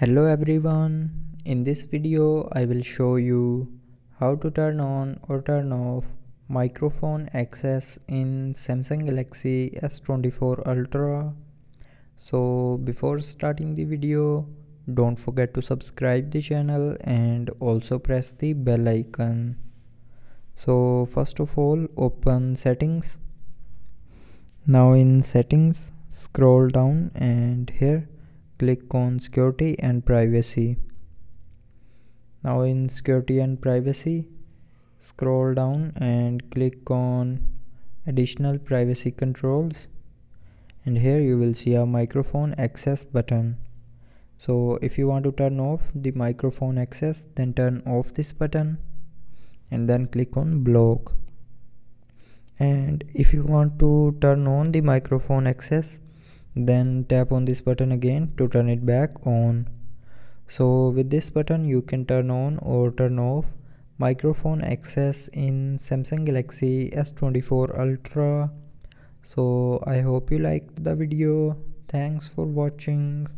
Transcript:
Hello everyone, in this video I will show you how to turn on or turn off microphone access in Samsung Galaxy S24 Ultra. So before starting the video, don't forget to subscribe the channel and also press the bell icon. So first of all, open settings. Now in settings, scroll down and here click on security and privacy. Now in security and privacy, scroll down and click on additional privacy controls, and here you will see a microphone access button. So if you want to turn off the microphone access, then turn off this button and then click on block. And if you want to turn on the microphone access, then tap on this button again to turn it back on. So with this button you can turn on or turn off microphone access in Samsung Galaxy S24 Ultra. So I hope you liked the video. Thanks for watching.